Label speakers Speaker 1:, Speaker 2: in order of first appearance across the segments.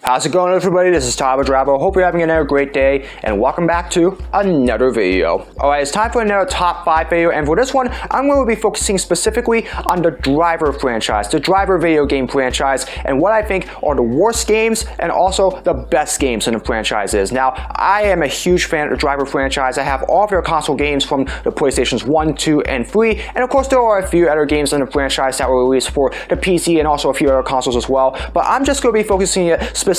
Speaker 1: How's it going, everybody? This is Tabo Drabo. Hope you're having another great day, and welcome back to another video. Alright, it's time for another top 5 video, and for this one, I'm going to be focusing specifically on the Driver franchise, the Driver video game franchise, and what I think are the worst games and also the best games in the franchises. Now, I am a huge fan of the Driver franchise. I have all of their console games from the PlayStations 1, 2, and 3, and of course there are a few other games in the franchise that were released for the PC and also a few other consoles as well, but I'm just going to be focusing specifically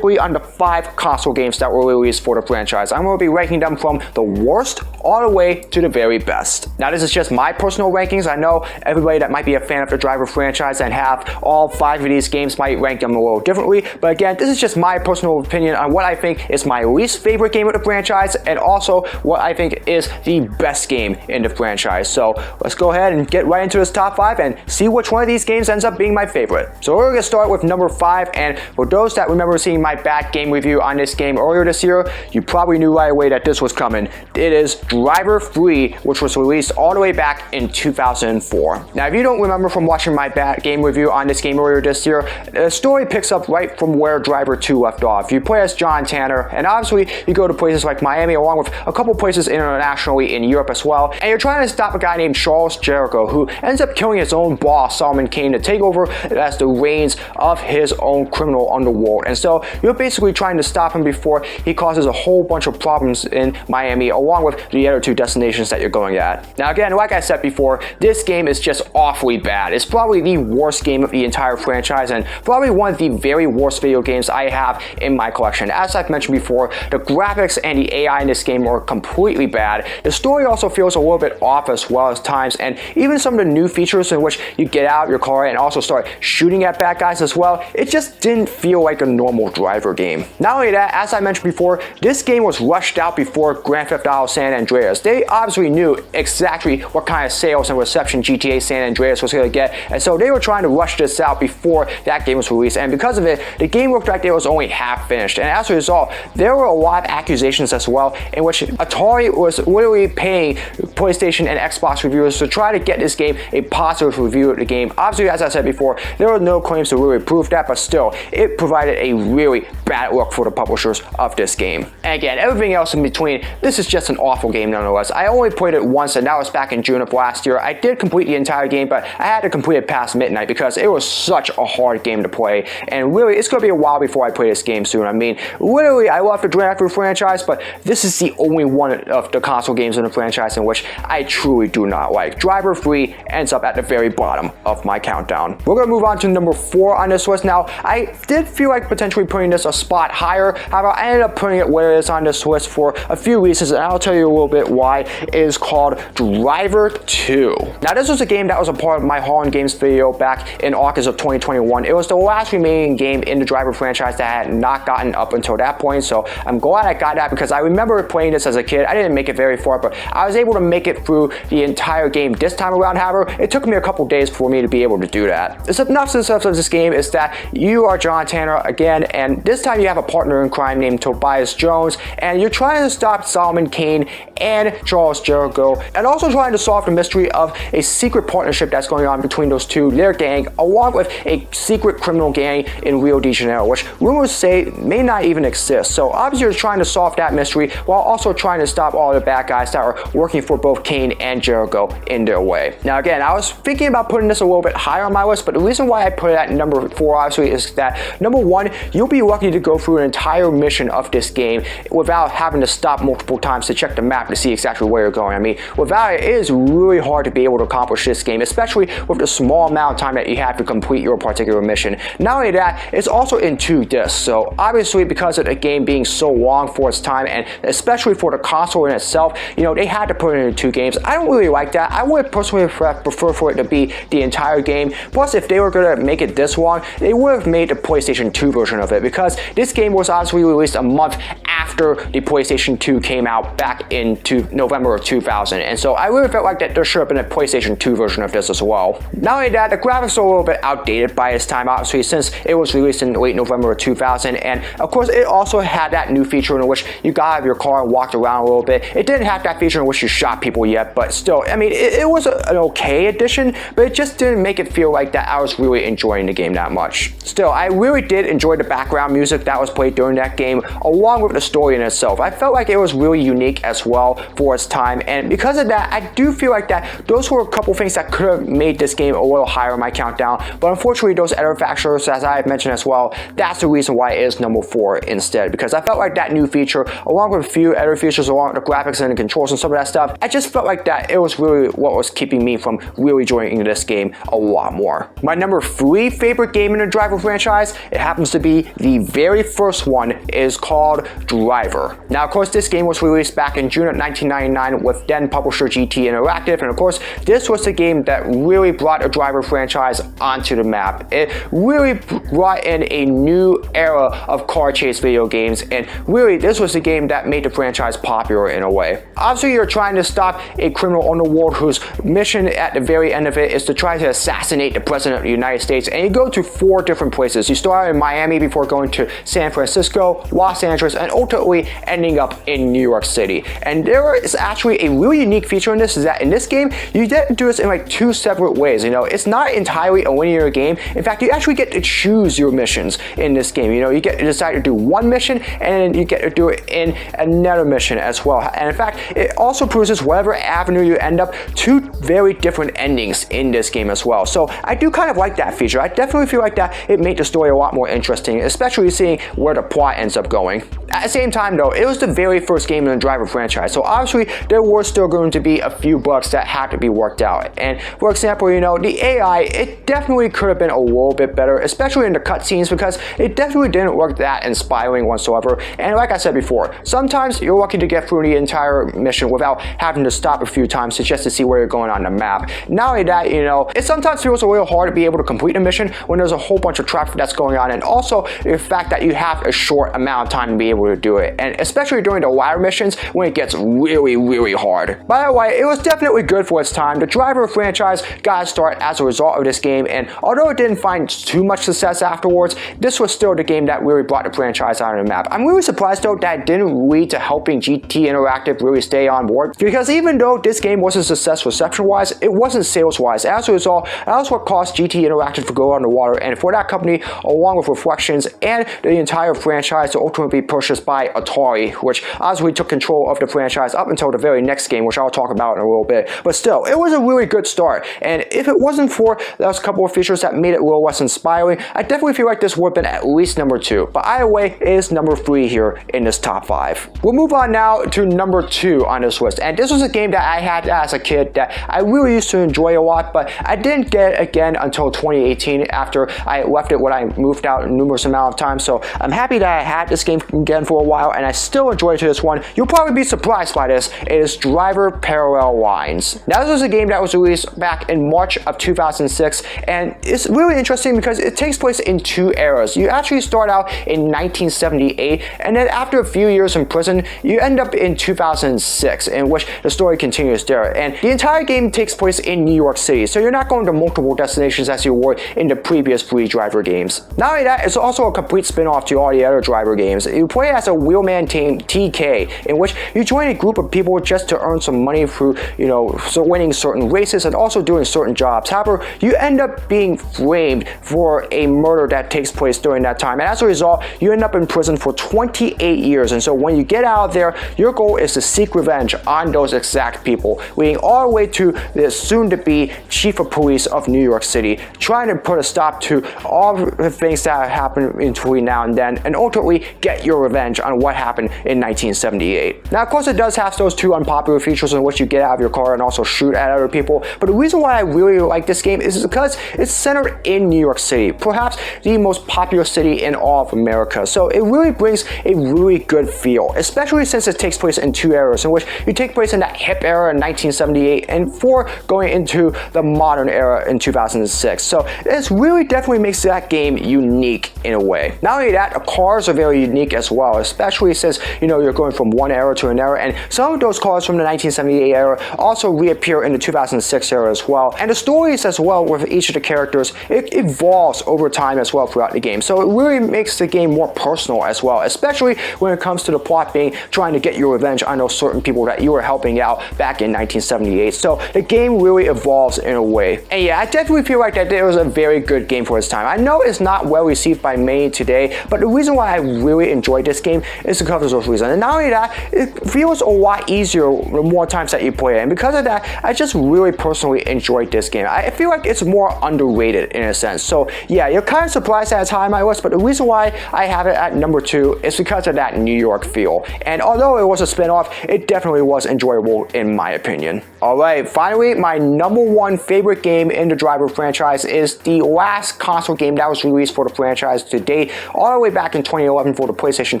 Speaker 1: on the 5 console games that were released for the franchise. I'm going to be ranking them from the worst all the way to the very best. Now, this is just my personal rankings. I know everybody that might be a fan of the Driver franchise and have all 5 of these games might rank them a little differently, but again, this is just my personal opinion on what I think is my least favorite game of the franchise and also what I think is the best game in the franchise. So let's go ahead and get right into this top 5 and see which one of these games ends up being my favorite. So we're going to start with number 5, and for those that remember seeing my bad game review on this game earlier this year, you probably knew right away that this was coming. It is Driver 3, which was released all the way back in 2004. Now, if you don't remember from watching my bad game review on this game earlier this year, the story picks up right from where Driver 2 left off. You play as John Tanner, and obviously you go to places like Miami along with a couple places internationally in Europe as well, and you're trying to stop a guy named Charles Jericho who ends up killing his own boss, Solomon Kane, to take over as the reins of his own criminal underworld. And so you're basically trying to stop him before he causes a whole bunch of problems in Miami along with the other 2 destinations that you're going at. Now again, like I said before, this game is just awfully bad. It's probably the worst game of the entire franchise and probably one of the very worst video games I have in my collection. As I've mentioned before, the graphics and the AI in this game are completely bad. The story also feels a little bit off as well at times, and even some of the new features in which you get out of your car and also start shooting at bad guys as well, it just didn't feel like a normal Driver game. Not only that, as I mentioned before, this game was rushed out before Grand Theft Auto San Andreas. They obviously knew exactly what kind of sales and reception GTA San Andreas was going to get, and so they were trying to rush this out before that game was released, and because of it, the game looked like it was only half finished, and as a result, there were a lot of accusations as well in which Atari was literally paying PlayStation and Xbox reviewers to try to get this game a positive review of the game. Obviously, as I said before, there were no claims to really prove that, but still, it provided a really bad look for the publishers of this game. And again, everything else in between, this is just an awful game nonetheless. I only played it once, and that was back in June of last year. I did complete the entire game, but I had to complete it past midnight because it was such a hard game to play, and really, it's going to be a while before I play this game soon. I mean, literally, I love the Driver franchise, but this is the only one of the console games in the franchise in which I truly do not like. Driver 3 ends up at the very bottom of my countdown. We're going to move on to number 4 on this list. Now, I did feel like potentially putting this a spot higher, however, I ended up putting it where it is on this list for a few reasons, and I'll tell you a little bit why. It is called Driver 2. Now, this was a game that was a part of my Holland Games video back in August of 2021. It was the last remaining game in the Driver franchise that I had not gotten up until that point, so I'm glad I got that because I remember playing this as a kid. I didn't make it very far, but I was able to make it through the entire game this time around. However, it took me a couple days for me to be able to do that. The synopsis of this game is that you are John Tanner again, and this time you have a partner in crime named Tobias Jones, and you're trying to stop Solomon Kane and Charles Jericho, and also trying to solve the mystery of a secret partnership that's going on between those two, their gang, along with a secret criminal gang in Rio de Janeiro, which rumors say may not even exist. So obviously you're trying to solve that mystery while also trying to stop all the bad guys that are working for both Kane and Jericho in their way. Now again, I was thinking about putting this a little bit higher on my list, but the reason why I put it at number 4 obviously is that number 1, you'll be lucky to go through an entire mission of this game without having to stop multiple times to check the map to see exactly where you're going. I mean, without it, it is really hard to be able to accomplish this game, especially with the small amount of time that you have to complete your particular mission. Not only that, it's also in 2 discs, so obviously because of the game being so long for its time, and especially for the console in itself, you know, they had to put it into 2 games. I don't really like that. I would personally prefer for it to be the entire game. Plus, if they were going to make it this long, they would have made the PlayStation 2 version of it, because this game was obviously released a month after the PlayStation 2 came out back in November of 2000, and so I really felt like that there should have been a PlayStation 2 version of this as well. Not only that, the graphics are a little bit outdated by its time, obviously, since it was released in late November of 2000, and of course it also had that new feature in which you got out of your car and walked around a little bit. It didn't have that feature in which you shot people yet, but still, I mean, it was an okay addition, but it just didn't make it feel like that I was really enjoying the game that much. Still, I really did enjoy the background music music that was played during that game, along with the story in itself. I felt like it was really unique as well for its time, and because of that, I do feel like that those were a couple things that could have made this game a little higher in my countdown, but unfortunately those other factors, as I have mentioned as well, that's the reason why it is number 4 instead, because I felt like that new feature, along with a few other features along with the graphics and the controls and some of that stuff, I just felt like that it was really what was keeping me from really enjoying this game a lot more. My number 3 favorite game in the Driver franchise, it happens to be the very first one, is called Driver. Now of course this game was released back in June of 1999 with then publisher GT Interactive, and of course this was the game that really brought the Driver franchise onto the map. It really brought in a new era of car chase video games, and really this was the game that made the franchise popular in a way. Obviously you're trying to stop a criminal underworld whose mission at the very end of it is to try to assassinate the President of the United States, and you go to 4 different places. You start in Miami before going to San Francisco, Los Angeles, and ultimately ending up in New York City. And there is actually a really unique feature in this, is that in this game you get to do this in like 2 separate ways. You know, it's not entirely a linear game. In fact, you actually get to choose your missions in this game. You know, you get to decide to do one mission and you get to do it in another mission as well. And in fact, it also produces whatever avenue you end up 2 very different endings in this game as well. So I do kind of like that feature. I definitely feel like that it made the story a lot more interesting, especially seeing where the plot ends up going. At the same time though, it was the very first game in the Driver franchise, so obviously there were still going to be a few bugs that had to be worked out. And for example, you know, the AI, it definitely could have been a little bit better, especially in the cutscenes, because it definitely didn't look that inspiring whatsoever. And like I said before, sometimes you're lucky to get through the entire mission without having to stop a few times just to see where you're going on the map. Not only that, you know, it sometimes feels a little hard to be able to complete a mission when there's a whole bunch of traffic that's going on, and also the fact that you have a short amount of time to be able to do it, and especially during the ladder missions when it gets really hard. By the way, it was definitely good for its time. The Driver franchise got a start as a result of this game, and although it didn't find too much success afterwards, this was still the game that really brought the franchise on the map. I'm really surprised though that it didn't lead to helping GT Interactive really stay on board, because even though this game was a success reception-wise, it wasn't sales-wise. As a result, that was what caused GT Interactive to go underwater, and for that company, along with Reflections and the entire franchise, to ultimately be purchased by Atari, which obviously took control of the franchise up until the very next game, which I'll talk about in a little bit. But still, it was a really good start, and if it wasn't for those couple of features that made it a little less inspiring, I definitely feel like this would have been at least number 2. But either way, it is number 3 here in this top 5. We'll move on now to number 2 on this list, and this was a game that I had as a kid that I really used to enjoy a lot, but I didn't get it again until 2018 after I left it when I moved out numerous amount of times. So I'm happy that I had this game again for a while, and I still enjoy it to this one. You'll probably be surprised by this. It is Driver Parallel Lines. Now this was a game that was released back in March of 2006, and it's really interesting because it takes place in 2 eras. You actually start out in 1978, and then after a few years in prison, you end up in 2006, in which the story continues there. And the entire game takes place in New York City, so you're not going to multiple destinations as you were in the previous 3 Driver games. Not only that, it's also a complete spin-off to all the other Driver games. You play as a wheelman named TK, in which you join a group of people just to earn some money through, you know, so winning certain races and also doing certain jobs. However, you end up being framed for a murder that takes place during that time, and as a result, you end up in prison for 28 years. And so when you get out of there, your goal is to seek revenge on those exact people, leading all the way to the soon-to-be chief of police of New York City, trying to put a stop to all the things that happen between now and then, and ultimately get your revenge on what happened in 1978. Now, of course, it does have those 2 unpopular features in which you get out of your car and also shoot at other people, but the reason why I really like this game is because it's centered in New York City, perhaps the most popular city in all of America. So it really brings a really good feel, especially since it takes place in 2 eras, in which you take place in that hip era in 1978 and 4 going into the modern era in 2006. So this really definitely makes that game unique in a way. Not only that, the cars are very unique as well, especially since, you know, you're going from one era to another, and some of those cars from the 1978 era also reappear in the 2006 era as well. And the stories as well with each of the characters, it evolves over time as well throughout the game. So it really makes the game more personal as well, especially when it comes to the plot being trying to get your revenge on those certain people that you were helping out back in 1978. So the game really evolves in a way. And yeah, I definitely feel like that it was a very good game for its time. I know it's not well received by many today, day, but the reason why I really enjoyed this game is because of those reasons. And not only that, it feels a lot easier the more times that you play it, and because of that, I just really personally enjoyed this game. I feel like it's more underrated in a sense. So yeah, you're kind of surprised that it's high on my list, but the reason why I have it at number 2 is because of that New York feel. And although it was a spin-off, it definitely was enjoyable in my opinion. Alright, finally, my number 1 favorite game in the Driver franchise is the last console game that was released for the franchise to date, all the way back in 2011 for the PlayStation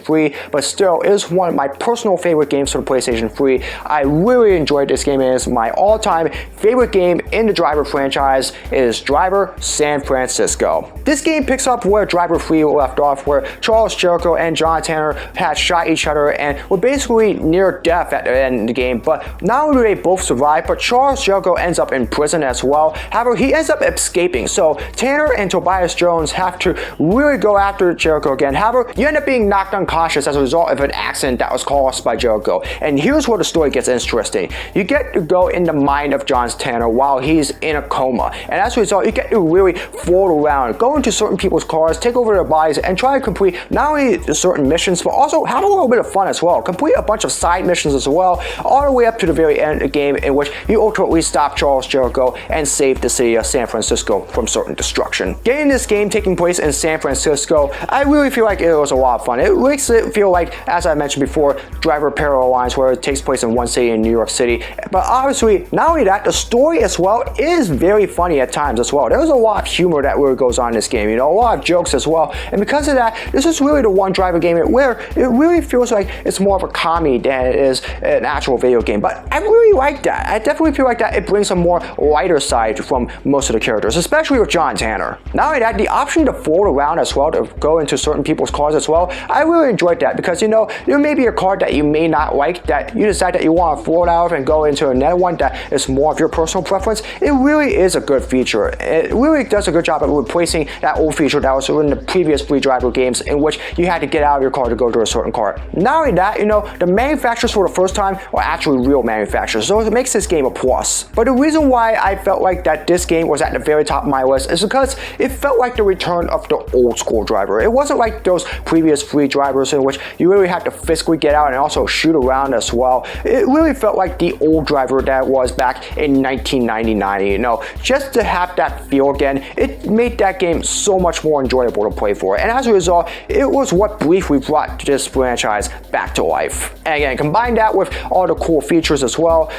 Speaker 1: 3, but still, it is one of my personal favorite games for the PlayStation 3. I really enjoyed this game. It is my all-time favorite game in the Driver franchise. It is Driver San Francisco. This game picks up where Driver 3 left off, where Charles Jericho and John Tanner had shot each other and were basically near death at the end of the game, but not only do they both survive, but Charles Jericho ends up in prison as well. However, he ends up escaping, so Tanner and Tobias Jones have to really go after Jericho again. However, you end up being knocked unconscious as a result of an accident that was caused by Jericho, and here's where the story gets interesting. You get to go in the mind of John Tanner while he's in a coma, and as a result, you get to really float around, go into certain people's cars, take over their bodies, and try to complete not only certain missions, but also have a little bit of fun as well. Complete a bunch of side missions as well, all the way up to the very end of the game, in which you ultimately stop Charles Jericho and save the city of San Francisco from certain destruction. Getting this game taking place in San Francisco, I really feel like it was a lot of fun. It makes it feel like, as I mentioned before, Driver Parallel Lines, where it takes place in one city in New York City. But obviously, not only that, the story as well is very funny at times as well. There's a lot of humor that really goes on in this game, you know, a lot of jokes as well. And because of that, this is really the one Driver game where it really feels like it's more of a comedy than it is an actual video game. But I really like that. I definitely feel like that it brings a more lighter side from most of the characters, especially with John Tanner. Not only that, the option to float around as well, to go into certain people's cars as well, I really enjoyed that, because you know, there may be a car that you may not like that you decide that you want to float out of and go into another one that is more of your personal preference. It really is a good feature. It really does a good job of replacing that old feature that was in the previous free Driver games, in which you had to get out of your car to go to a certain car. Not only that, you know, the manufacturers for the first time are actually real manufacturers, so it makes this game a plus. But the reason why I felt like that this game was at the very top of my list is because it felt like the return of the old school Driver. It wasn't like those previous free Drivers in which you really had to physically get out and also shoot around as well. It really felt like the old Driver that was back in 1999, you know. Just to have that feel again, it made that game so much more enjoyable to play for. And as a result, it was what briefly brought this franchise back to life. And again, combine that with all the cool features as well,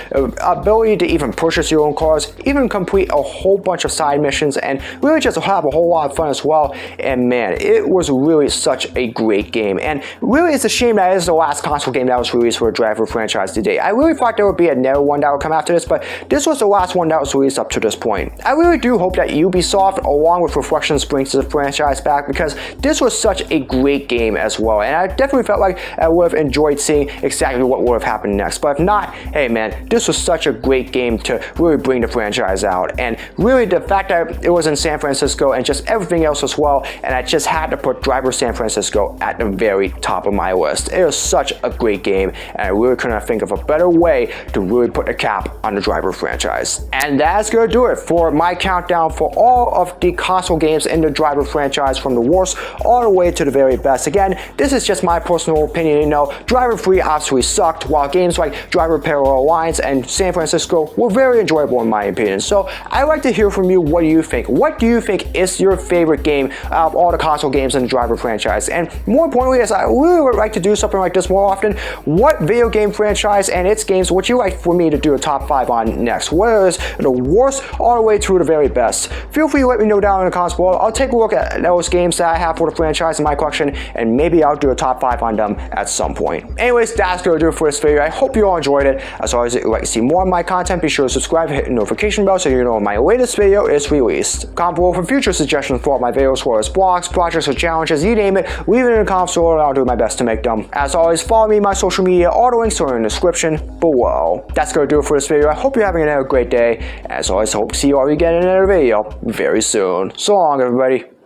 Speaker 1: ability to even purchase your own cars, even complete a whole bunch of side missions, and really just have a whole lot of fun as well. And man, it was really such a great game. And really, it's a shame that it is the last console game that was released for the Driver franchise today. I really thought there would be another one that would come after this, but this was the last one that was released up to this point. I really do hope that Ubisoft, along with Reflections, brings the franchise back, because this was such a great game as well. And I definitely felt like I would have enjoyed seeing exactly what would have happened next. But if not, hey man, this was such a great game to really bring the franchise out. And really, the fact that it was in San Francisco and just everything else as well, and I just had to put Driver San Francisco at the very top of my list. It was such a great game, and I really couldn't think of a better way to really put a cap on the Driver franchise. And that's gonna do it for my countdown for all of the console games in the Driver franchise, from the worst all the way to the very best. Again, this is just my personal opinion. You know, Driver 3 absolutely sucked, while games like Driver Parallel Lines and San Francisco were very enjoyable in my opinion. So I'd like to hear from you. What do you think? What do you think is your favorite game out of all the console games in the Driver franchise? And more importantly, as I really would like to do something like this more often, what video game franchise and its games would you like for me to do a top 5 on next? What is the worst all the way through the very best? Feel free to let me know down in the comments below. I'll take a look at those games that I have for the franchise in my collection, and maybe I'll do a top 5 on them at some point. Anyways, that's gonna do it for this video. I hope you all enjoyed it. As always, if you'd like to see more of my content, be sure to subscribe and hit the notification bell so you know when my latest video is released. Comment below for future suggestions for all my videos, whether it's blogs, projects, or challenges, you name it, leave it in the comments below and I'll do my best to make them. As always, follow me on my social media, all the links are in the description below. That's gonna do it for this video. I hope you're having another great day. As always, hope to see you all again in another video very soon. So long, everybody.